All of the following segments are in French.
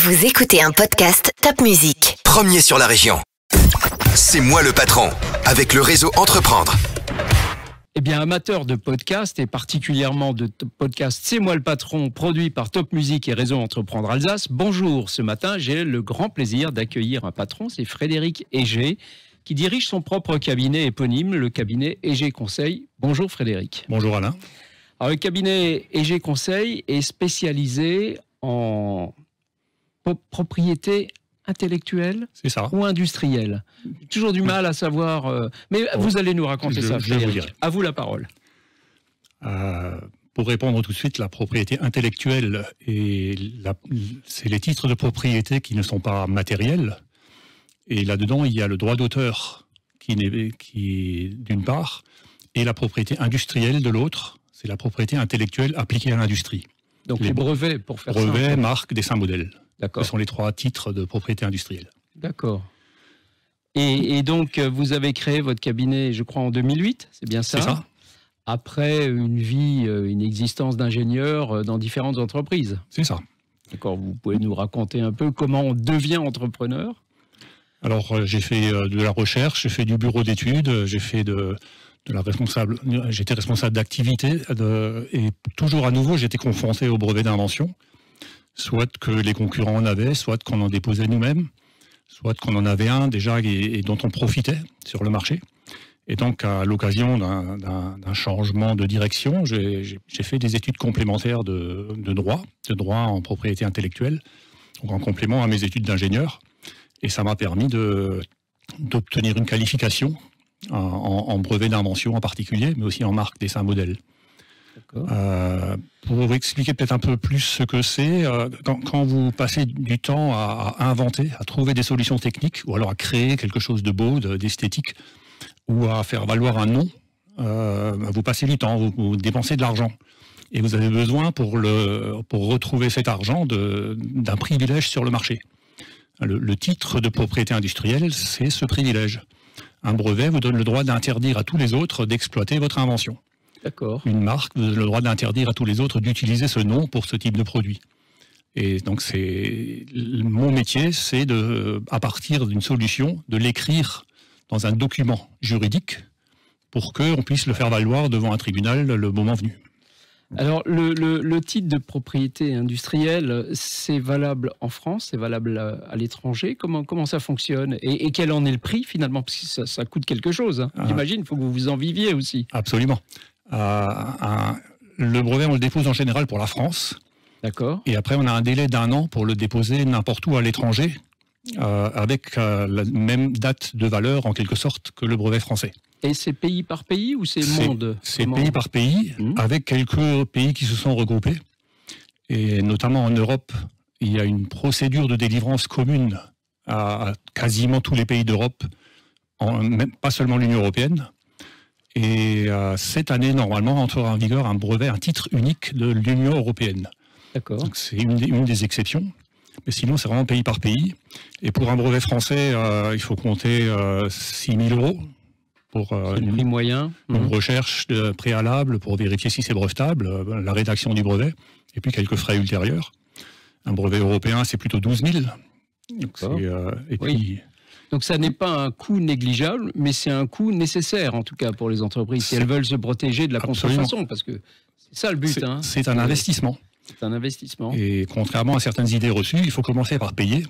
Vous écoutez un podcast Top Music. Premier sur la région. C'est moi le patron, avec le réseau Entreprendre. Eh bien, amateur de podcast et particulièrement de podcast C'est moi le patron, produit par Top Music et Réseau Entreprendre Alsace. Bonjour, ce matin, j'ai le grand plaisir d'accueillir un patron, c'est Frédéric Egé, qui dirige son propre cabinet éponyme, le cabinet Egé Conseil. Bonjour Frédéric. Bonjour Alain. Alors, le cabinet Egé Conseil est spécialisé en propriété intellectuelle ou industrielle. J'ai toujours du mal à savoir, mais vous allez nous raconter ça, Frédéric. À vous la parole. Pour répondre tout de suite, la propriété intellectuelle, c'est les titres de propriété qui ne sont pas matériels. Et là-dedans, il y a le droit d'auteur qui est d'une part, et la propriété industrielle de l'autre. C'est la propriété intellectuelle appliquée à l'industrie. Donc les brevets, pour faire ça. Brevets, marques, dessins, modèles. D'accord. Ce sont les trois titres de propriété industrielle. D'accord. Et donc, vous avez créé votre cabinet, je crois, en 2008, c'est bien ça? C'est ça. Après une vie, une existence d'ingénieur dans différentes entreprises. C'est ça. D'accord. Vous pouvez nous raconter un peu comment on devient entrepreneur? Alors, j'ai fait de la recherche, j'ai fait du bureau d'études, j'ai fait j'étais responsable d'activité et toujours à nouveau, j'étais confronté au brevet d'invention. Soit que les concurrents en avaient, soit qu'on en déposait nous-mêmes, soit qu'on en avait un déjà et dont on profitait sur le marché. Et donc, à l'occasion d'un changement de direction, j'ai fait des études complémentaires de droit en propriété intellectuelle, donc en complément à mes études d'ingénieur. Et ça m'a permis d'obtenir une qualification en brevet d'invention en particulier, mais aussi en marque, dessin, modèle. Pour vous expliquer peut-être un peu plus ce que c'est, quand vous passez du temps à inventer, à trouver des solutions techniques, ou alors à créer quelque chose de beau, d'esthétique, ou à faire valoir un nom, vous passez du temps, vous dépensez de l'argent. Et vous avez besoin pour retrouver cet argent d'un privilège sur le marché. Le titre de propriété industrielle, c'est ce privilège. Un brevet vous donne le droit d'interdire à tous les autres d'exploiter votre invention. D'accord. Une marque vous donne le droit d'interdire à tous les autres d'utiliser ce nom pour ce type de produit. Et donc mon métier, c'est à partir d'une solution, de l'écrire dans un document juridique pour qu'on puisse le faire valoir devant un tribunal le moment venu. Alors, le titre de propriété industrielle, c'est valable en France, c'est valable à l'étranger. Comment ça fonctionne et quel en est le prix finalement? Parce que ça coûte quelque chose. Hein. J'imagine, il faut que vous vous en viviez aussi. Absolument. Le brevet, on le dépose en général pour la France. D'accord. Et après, on a un délai d'1 an pour le déposer n'importe où à l'étranger, avec la même date de valeur en quelque sorte que le brevet français. Et c'est pays par pays ou c'est monde? C'est pays par pays, avec quelques pays qui se sont regroupés. Et notamment en Europe, il y a une procédure de délivrance commune à quasiment tous les pays d'Europe, même pas seulement l'Union européenne. Et cette année, normalement, entrera en vigueur un titre unique de l'Union européenne. D'accord. Donc c'est une des exceptions. Mais sinon, c'est vraiment pays par pays. Et pour un brevet français, il faut compter 6 000 €. Pour le prix moyen. Une recherche préalable pour vérifier si c'est brevetable, la rédaction du brevet, et puis quelques frais ultérieurs. Un brevet européen, c'est plutôt 12 000. Donc ça n'est pas un coût négligeable, mais c'est un coût nécessaire, en tout cas, pour les entreprises, si elles veulent se protéger de la contrefaçon, parce que c'est ça le but. C'est un investissement. C'est un investissement. Et contrairement à certaines idées reçues, il faut commencer par payer.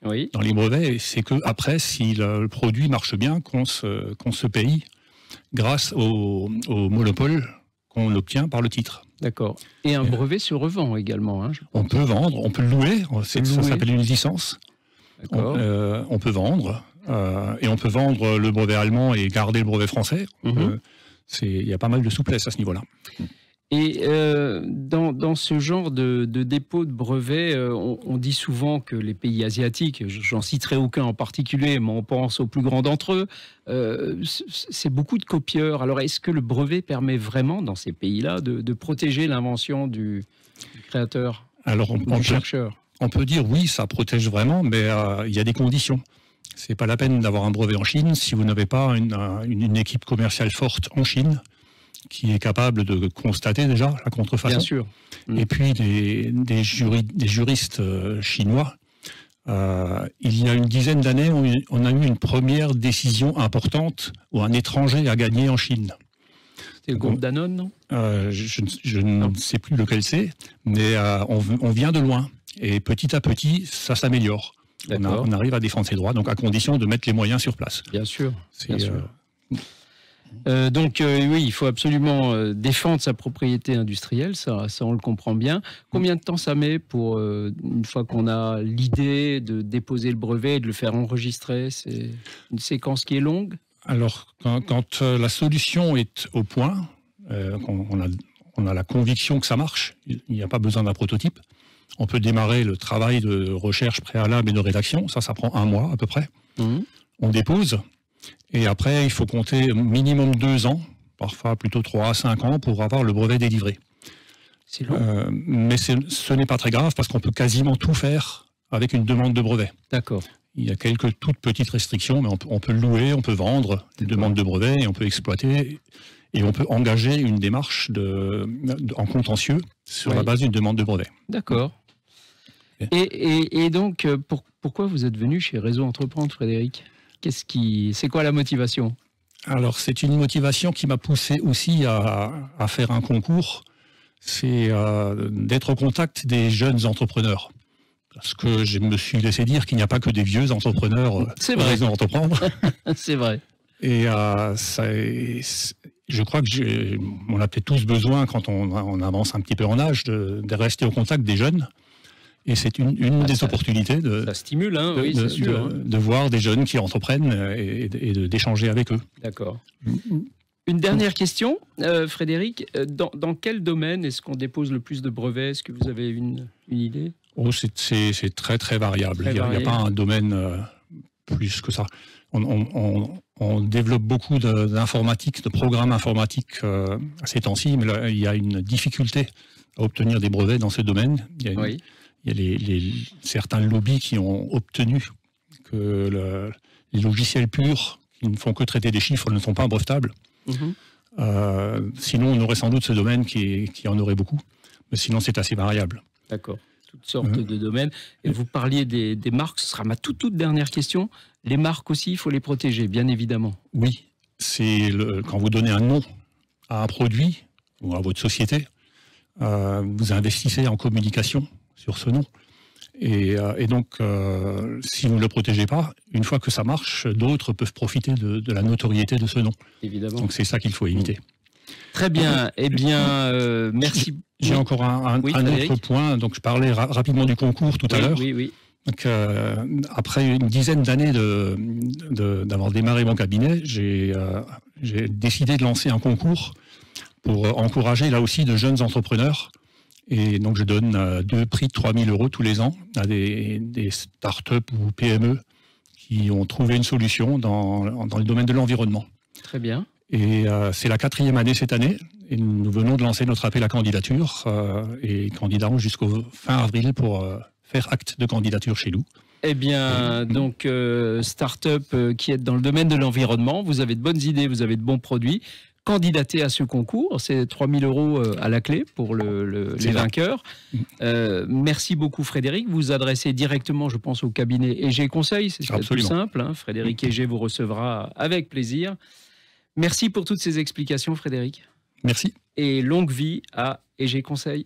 Oui. Dans les brevets, c'est qu'après, si le produit marche bien, qu'on se paye grâce au monopole qu'on obtient par le titre. D'accord. Et un brevet se revend également. Hein, on peut vendre, on peut le louer, ça s'appelle une licence. D'accord. On peut vendre, et on peut vendre le brevet allemand et garder le brevet français. Il y a pas mal de souplesse à ce niveau-là. Et dans ce genre de dépôt de brevets, on dit souvent que les pays asiatiques, j'en citerai aucun en particulier, mais on pense aux plus grands d'entre eux, c'est beaucoup de copieurs. Alors est-ce que le brevet permet vraiment, dans ces pays-là, de protéger l'invention du créateur, du chercheur? On peut dire oui, ça protège vraiment, mais il y a des conditions. C'est pas la peine d'avoir un brevet en Chine si vous n'avez pas une équipe commerciale forte en Chine qui est capable de constater déjà la contrefaçon. Bien sûr. Et puis des juristes chinois Il y a une dizaine d'années, on a eu une première décision importante où un étranger a gagné en Chine. C'est le groupe Danone, non? Je ne sais plus lequel c'est, mais on vient de loin. Et petit à petit, ça s'améliore. On arrive à défendre ses droits, donc à condition de mettre les moyens sur place. Bien sûr. Bien sûr. Donc oui, il faut absolument défendre sa propriété industrielle, ça on le comprend bien. Combien de temps ça met pour, une fois qu'on a l'idée de déposer le brevet et de le faire enregistrer? C'est une séquence qui est longue? Alors, quand la solution est au point, on a la conviction que ça marche, il n'y a pas besoin d'un prototype, on peut démarrer le travail de recherche préalable et de rédaction, ça prend 1 mois à peu près. On dépose. Et après, il faut compter minimum 2 ans, parfois plutôt 3 à 5 ans, pour avoir le brevet délivré. C'est long. Mais ce n'est pas très grave, parce qu'on peut quasiment tout faire avec une demande de brevet. D'accord. Il y a quelques toutes petites restrictions, mais on peut louer, on peut vendre une demande de brevet, et on peut exploiter, et on peut engager une démarche en contentieux sur la base d'une demande de brevet. D'accord. Et donc, pourquoi vous êtes venu chez Réseau Entreprendre, Frédéric? C'est quoi la motivation? Alors, c'est une motivation qui m'a poussé aussi à faire un concours. C'est d'être au contact des jeunes entrepreneurs. Parce que je me suis laissé dire qu'il n'y a pas que des vieux entrepreneurs à Réseau Entreprendre. C'est vrai. Et je crois que on a peut-être tous besoin, quand on avance un petit peu en âge, de rester au contact des jeunes. Et c'est une des opportunités ça stimule, hein, oui, c'est sûr, de voir des jeunes qui entreprennent et d'échanger avec eux. D'accord. Une dernière question, Frédéric. Dans quel domaine est-ce qu'on dépose le plus de brevets? Est-ce que vous avez une idée? C'est très très variable. Il n'y a pas un domaine plus que ça. On développe beaucoup d'informatique, de programmes informatiques ces temps-ci, mais là, il y a une difficulté à obtenir des brevets dans ce domaine. Il y a certains lobbies qui ont obtenu que les logiciels purs, qui ne font que traiter des chiffres, ne sont pas brevetables. Sinon, on aurait sans doute ce domaine qui en aurait beaucoup. Mais sinon, c'est assez variable. D'accord. Toutes sortes de domaines. Et vous parliez des marques, ce sera ma toute dernière question. Les marques aussi, il faut les protéger, bien évidemment. Oui. Quand vous donnez un nom à un produit ou à votre société, vous investissez en communication sur ce nom. Et donc, si vous ne le protégez pas, une fois que ça marche, d'autres peuvent profiter de la notoriété de ce nom. Évidemment. Donc c'est ça qu'il faut éviter. Très bien. Eh bien, merci. J'ai encore un autre point. Donc je parlais rapidement du concours tout à l'heure. Oui. Donc, après une dizaine d'années d'avoir démarré mon cabinet, j'ai décidé de lancer un concours pour encourager là aussi de jeunes entrepreneurs. Et donc je donne 2 prix de 3 000 € tous les ans à des start-up ou PME qui ont trouvé une solution dans le domaine de l'environnement. Très bien. Et c'est la 4e année cette année. Et nous venons de lancer notre appel à candidature et candidatons jusqu'au fin avril pour faire acte de candidature chez nous. Eh bien, donc, start-up qui est dans le domaine de l'environnement, vous avez de bonnes idées, vous avez de bons produits. Candidater à ce concours, c'est 3 000 € à la clé pour les vainqueurs. Merci beaucoup Frédéric. Vous vous adressez directement, je pense, au cabinet EG Conseil, c'est tout simple. Hein. Frédéric EG vous recevra avec plaisir. Merci pour toutes ces explications Frédéric. Merci. Et longue vie à EG Conseil.